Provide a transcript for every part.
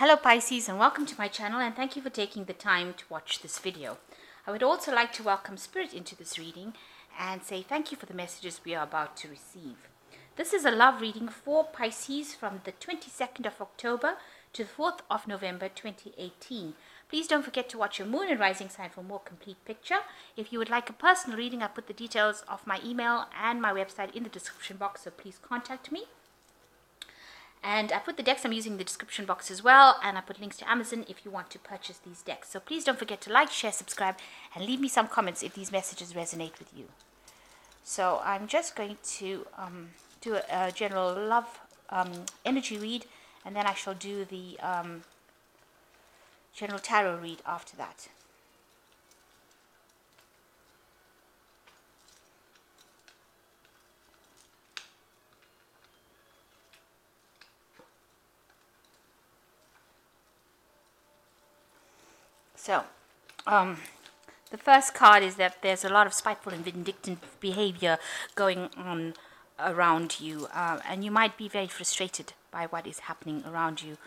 Hello Pisces, and welcome to my channel, and thank you for taking the time to watch this video. I would also like to welcome Spirit into this reading and say thank you for the messages we are about to receive. This is a love reading for Pisces from the 22nd of October to the 4th of November 2018. Please don't forget to watch your moon and rising sign for a more complete picture. If you would like a personal reading, I put the details of my email and my website in the description box, so please contact me. And I put the decks I'm using in the description box as well, and I put links to Amazon if you want to purchase these decks. So please don't forget to like, share, subscribe, and leave me some comments if these messages resonate with you. So I'm just going to do a general love energy read, and then I shall do the general tarot read after that. So, the first card is that there's a lot of spiteful and vindictive behavior going on around you, and you might be very frustrated by what is happening around you.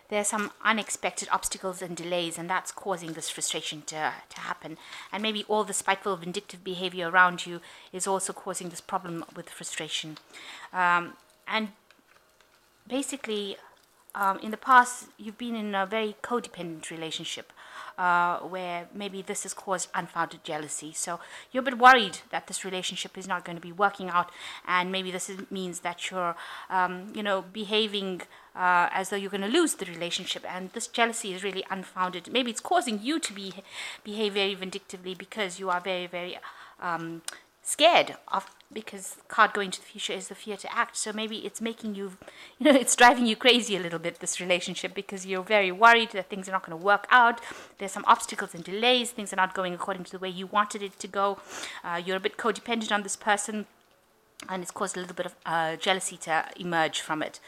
There's some unexpected obstacles and delays, and that's causing this frustration to happen. And maybe all the spiteful, vindictive behavior around you is also causing this problem with frustration. And basically, in the past, you've been in a very codependent relationship where maybe this has caused unfounded jealousy. So you're a bit worried that this relationship is not going to be working out, and maybe this means that you're, behaving as though you're going to lose the relationship, and this jealousy is really unfounded. Maybe it's causing you to behave very vindictively because you are very, very scared of, because card going to the future is the fear to act. So maybe it's making you, it's driving you crazy a little bit, this relationship, because you're very worried that things are not going to work out. There's some obstacles and delays. Things are not going according to the way you wanted it to go. You're a bit codependent on this person, and it's caused a little bit of jealousy to emerge from it.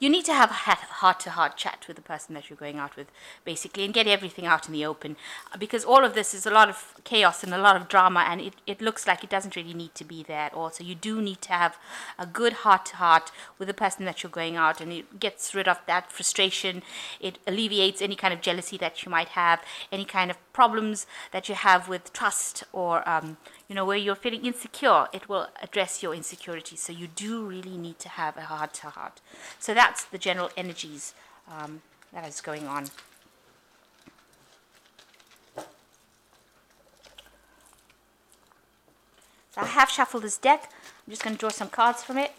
You need to have a heart-to-heart chat with the person that you're going out with, basically, and get everything out in the open, because all of this is a lot of chaos and a lot of drama, and it looks like it doesn't really need to be there at all. So you do need to have a good heart-to-heart with the person that you're going out, and it gets rid of that frustration. It alleviates any kind of jealousy that you might have, any kind of problems that you have with trust, or where you're feeling insecure. It will address your insecurities. So you do really need to have a heart-to-heart. So that's the general energies that is going on. So I have shuffled this deck. I'm just going to draw some cards from it.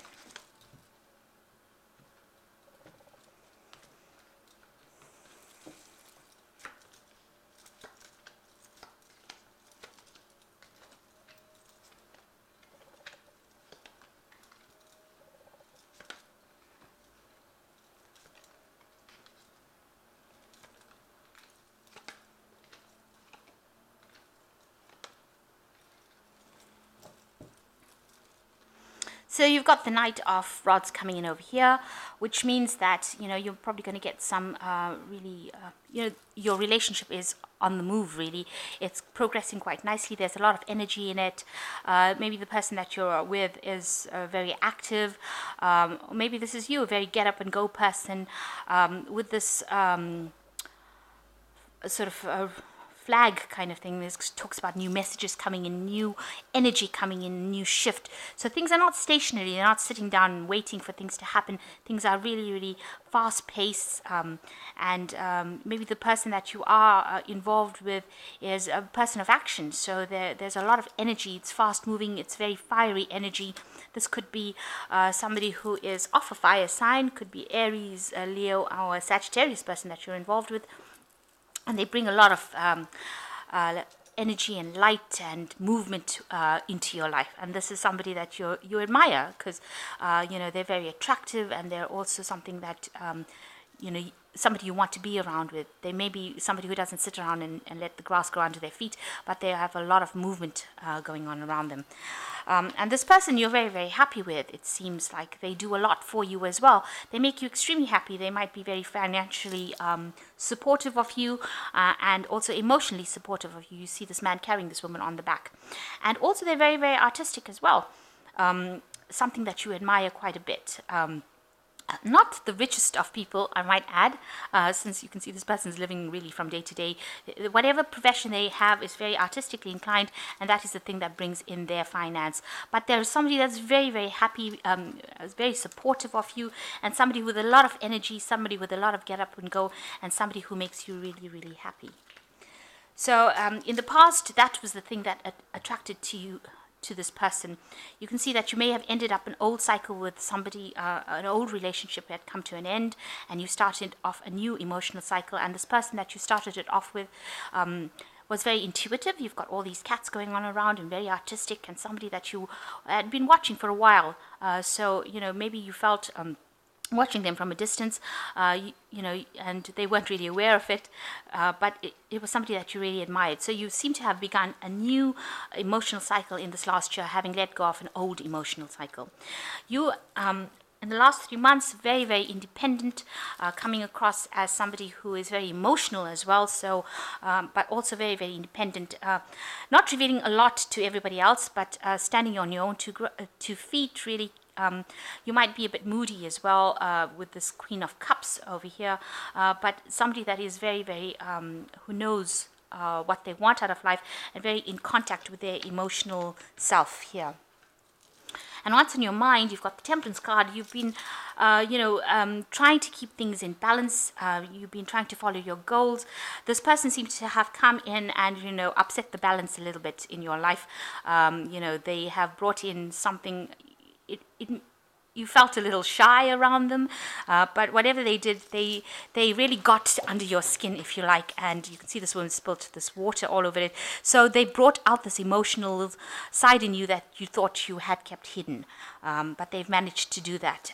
So you've got the Knight of Rods coming in over here, which means that, you're probably going to get some your relationship is on the move, really. It's progressing quite nicely. There's a lot of energy in it. Maybe the person that you're with is very active. Or maybe this is you, a very get-up-and-go person with this sort of flag kind of thing. This talks about new messages coming in, new energy coming in, new shift. So things are not stationary. They're not sitting down and waiting for things to happen. Things are really, really fast-paced, and maybe the person that you are involved with is a person of action. So there's a lot of energy. It's fast-moving. It's very fiery energy. This could be somebody who is off a fire sign. Could be Aries, Leo, or a Sagittarius person that you're involved with. And they bring a lot of energy and light and movement into your life. And this is somebody that you admire, because they're very attractive, and they're also something that somebody you want to be around with. They may be somebody who doesn't sit around and let the grass grow under their feet, but they have a lot of movement going on around them. And this person you're very, very happy with. It seems like they do a lot for you as well. They make you extremely happy. They might be very financially supportive of you, and also emotionally supportive of you. You see this man carrying this woman on the back. And also they're very, very artistic as well. Something that you admire quite a bit. Not the richest of people, I might add, since you can see this person's living really from day to day. Whatever profession they have is very artistically inclined, and that is the thing that brings in their finance. But there's somebody that's very, very happy, is very supportive of you, and somebody with a lot of energy, somebody with a lot of get up and go, and somebody who makes you really, really happy. So in the past, that was the thing that attracted to this person. You can see that you may have ended up an old cycle with somebody, an old relationship had come to an end, and you started off a new emotional cycle. And this person that you started it off with was very intuitive. You've got all these cats going on around and very artistic, and somebody that you had been watching for a while. So maybe you felt watching them from a distance, and they weren't really aware of it, but it was somebody that you really admired. So you seem to have begun a new emotional cycle in this last year, having let go of an old emotional cycle. You, in the last 3 months, very, very independent, coming across as somebody who is very emotional as well, so, but also very, very independent, not revealing a lot to everybody else, but standing on your own 2 feet, really. You might be a bit moody as well, with this Queen of Cups over here, but somebody that is very, very, who knows what they want out of life, and very in contact with their emotional self here. And once in your mind, you've got the Temperance card. You've been, trying to keep things in balance. You've been trying to follow your goals. This person seems to have come in and, upset the balance a little bit in your life. They have brought in something. You felt a little shy around them, but whatever they did, they really got under your skin, if you like. And you can see this woman spilt this water all over it. So they brought out this emotional side in you that you thought you had kept hidden, but they've managed to do that,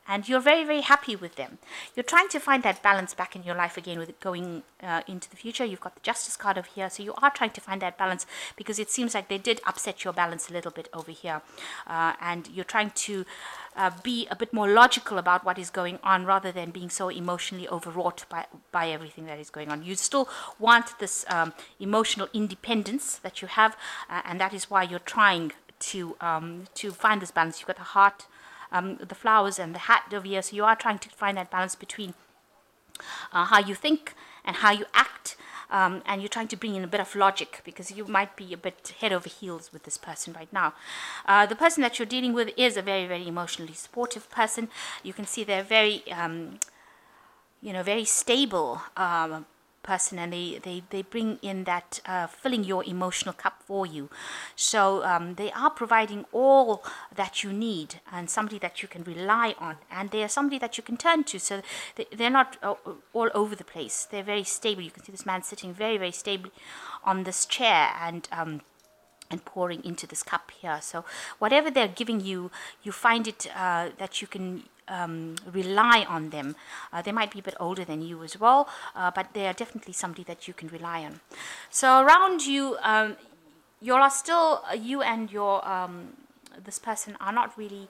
and you're very, very happy with them. You're trying to find that balance back in your life again with it going into the future. You've got the Justice card over here, so you are trying to find that balance, because it seems like they did upset your balance a little bit over here, and you're trying to be a bit more logical about what is going on, rather than being so emotionally overwrought by everything that is going on. You still want this emotional independence that you have, and that is why you're trying to find this balance. You've got the heart, the flowers, and the hat over here. So you are trying to find that balance between how you think and how you act, and you're trying to bring in a bit of logic, because you might be a bit head over heels with this person right now. The person that you're dealing with is a very, very emotionally supportive person. You can see they're very, very stable person, and they bring in that filling your emotional cup for you. So they are providing all that you need, and somebody that you can rely on, and they are somebody that you can turn to. So they're not all over the place. They're very stable. You can see this man sitting very, very stably on this chair, and pouring into this cup here. So whatever they're giving you, you find it that you can rely on them. They might be a bit older than you as well, but they are definitely somebody that you can rely on. So around you, you are still, you and your this person are not really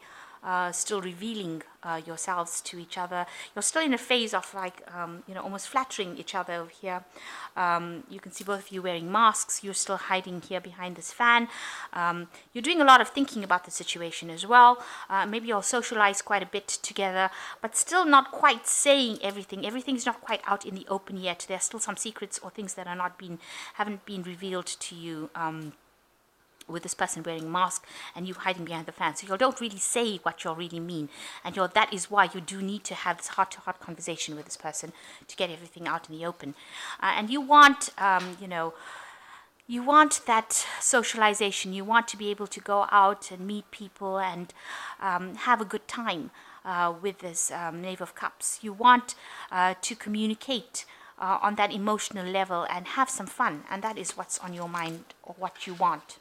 still revealing yourselves to each other. You're still in a phase of almost flattering each other over here. You can see both of you wearing masks. You're still hiding here behind this fan. You're doing a lot of thinking about the situation as well. Maybe you'll socialize quite a bit together, but still not quite saying everything. Everything's not quite out in the open yet. There's still some secrets or things that are haven't been revealed to you. With this person wearing a mask and you hiding behind the fan. So you don't really say what you really mean. And that is why you do need to have this heart-to-heart conversation with this person to get everything out in the open. And you want, you want that socialization. You want to be able to go out and meet people and have a good time with this Knave of Cups. You want to communicate on that emotional level and have some fun. And that is what's on your mind, or what you want.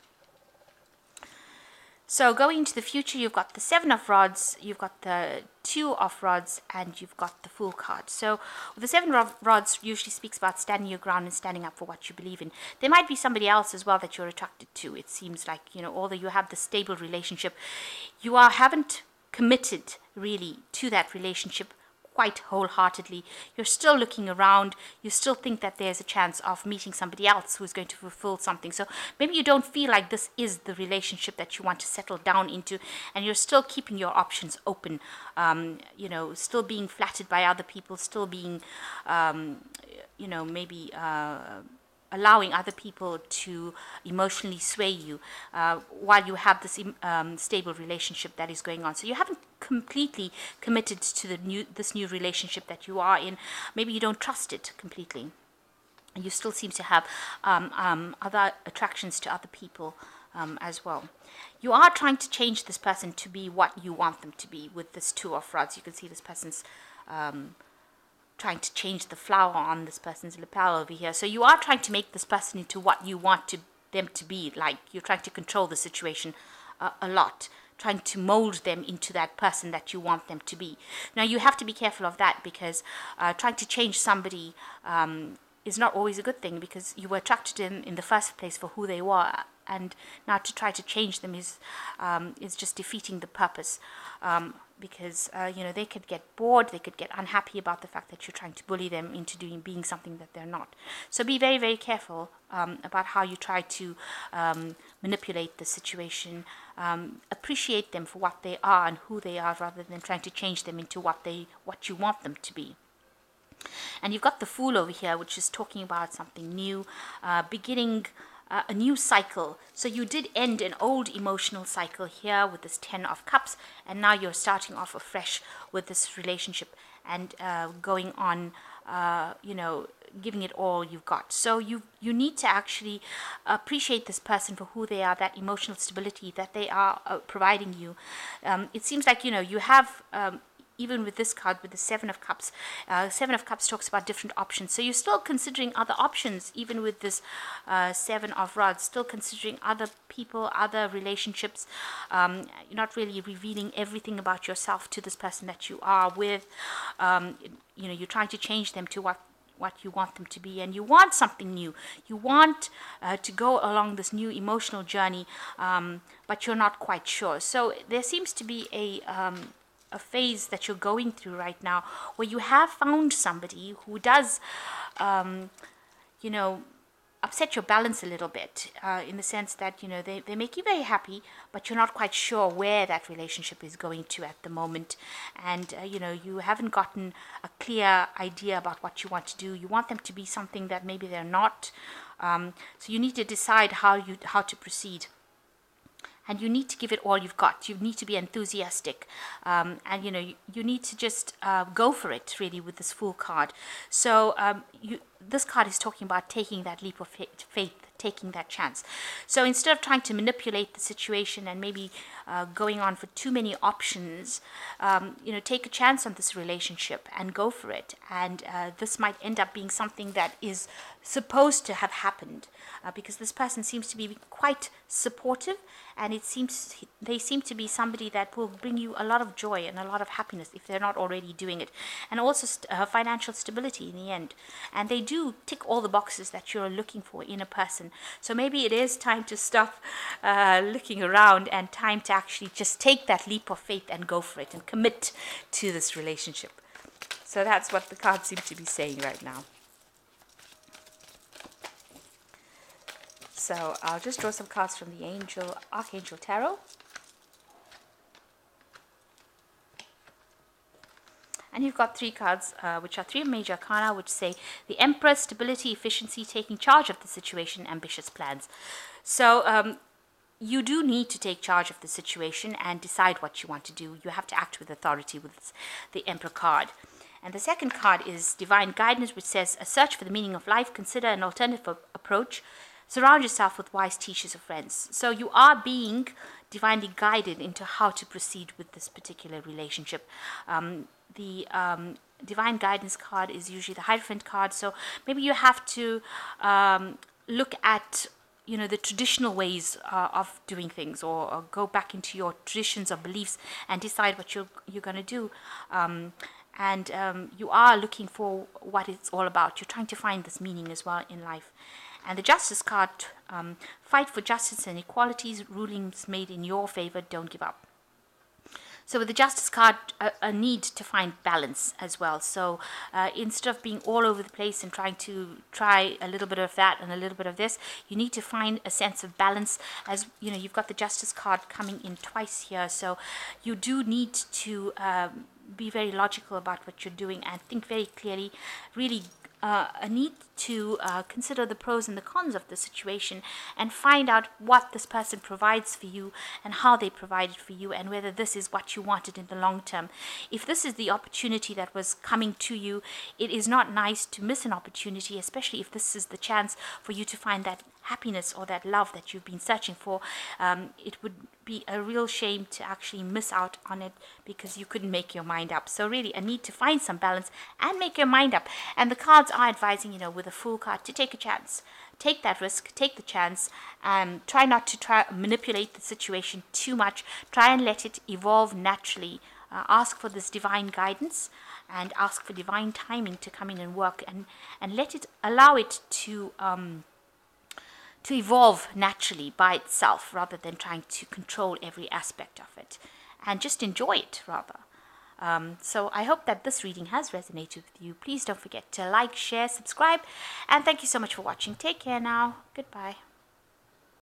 So going into the future, you've got the 7 of Rods, you've got the 2 of Rods, and you've got the Fool card. So the 7 of Rods usually speaks about standing your ground and standing up for what you believe in. There might be somebody else as well that you're attracted to. It seems like, although you have the stable relationship, you haven't committed really to that relationship quite wholeheartedly. You're still looking around. You still think that there's a chance of meeting somebody else who's going to fulfill something. So maybe you don't feel like this is the relationship that you want to settle down into, and you're still keeping your options open. Still being flattered by other people, still being, maybe allowing other people to emotionally sway you while you have this stable relationship that is going on. So you haven't completely committed to this new relationship that you are in. Maybe you don't trust it completely. You still seem to have other attractions to other people as well. You are trying to change this person to be what you want them to be with this Two of Rods. You can see this person's trying to change the flower on this person's lapel over here. So you are trying to make this person into what you want them to be. Like, you're trying to control the situation a lot, trying to mold them into that person that you want them to be. Now, you have to be careful of that, because trying to change somebody is not always a good thing, because you were attracted in the first place for who they were, and now to try to change them is just defeating the purpose. Because they could get bored, they could get unhappy about the fact that you're trying to bully them into being something that they're not. So be very, very careful about how you try to manipulate the situation. Appreciate them for what they are and who they are, rather than trying to change them into what you want them to be. And you've got the Fool over here, which is talking about something new, beginning a new cycle. So you did end an old emotional cycle here with this 10 of Cups, and now you're starting off afresh with this relationship and going on, giving it all you've got. So you need to actually appreciate this person for who they are, that emotional stability that they are providing you. It seems like, you have even with this card, with the Seven of Cups, Seven of Cups talks about different options. So you're still considering other options, even with this Seven of Rods, still considering other people, other relationships. You're not really revealing everything about yourself to this person that you are with. You're trying to change them to what you want them to be, and you want something new. You want to go along this new emotional journey, but you're not quite sure. So there seems to be a phase that you're going through right now where you have found somebody who does upset your balance a little bit, in the sense that they make you very happy, but you're not quite sure where that relationship is going to at the moment. And you haven't gotten a clear idea about what you want to do. You want them to be something that maybe they're not, so you need to decide how to proceed. And you need to give it all you've got. You need to be enthusiastic. And, you need to just go for it, really, with this Fool card. So this card is talking about taking that leap of faith, taking that chance. So instead of trying to manipulate the situation and maybe going on for too many options, take a chance on this relationship and go for it. And this might end up being something that is supposed to have happened, because this person seems to be quite supportive, and they seem to be somebody that will bring you a lot of joy and a lot of happiness if they're not already doing it, and also financial stability in the end. And they do tick all the boxes that you're looking for in a person. So maybe it is time to stop looking around, and time to actually just take that leap of faith and go for it and commit to this relationship. So that's what the cards seem to be saying right now. So I'll just draw some cards from the Archangel Tarot. And you've got three cards, which are three major arcana, which say the Emperor, stability, efficiency, taking charge of the situation, ambitious plans. So you do need to take charge of the situation and decide what you want to do. You have to act with authority with the Emperor card. And the second card is divine guidance, which says a search for the meaning of life, consider an alternative approach, surround yourself with wise teachers or friends. So you are being divinely guided into how to proceed with this particular relationship. The divine guidance card is usually the Hierophant card. So maybe you have to look at the traditional ways of doing things, or go back into your traditions or beliefs and decide what you're going to do. And you are looking for what it's all about. You're trying to find this meaning as well in life. And the Justice card, fight for justice and equalities, rulings made in your favor, don't give up. So with the Justice card, a need to find balance as well. So instead of being all over the place and try a little bit of that and a little bit of this, you need to find a sense of balance. As you know, you've got the Justice card coming in twice here, so you do need to be very logical about what you're doing and think very clearly. Really a need to consider the pros and the cons of the situation and find out what this person provides for you and how they provide it for you, and whether this is what you wanted in the long term. If this is the opportunity that was coming to you, it is not nice to miss an opportunity, especially if this is the chance for you to find that happiness or that love that you've been searching for. It would be a real shame to actually miss out on it because you couldn't make your mind up. So really a need to find some balance and make your mind up. And the cards are advising, with a Fool card, to take a chance. Take that risk, take the chance, try not to manipulate the situation too much. Try and let it evolve naturally. Ask for this divine guidance and ask for divine timing to come in and work, and allow it to evolve naturally by itself, rather than trying to control every aspect of it, and just enjoy it rather. So I hope that this reading has resonated with you. Please don't forget to like, share, subscribe, and thank you so much for watching. Take care now. Goodbye.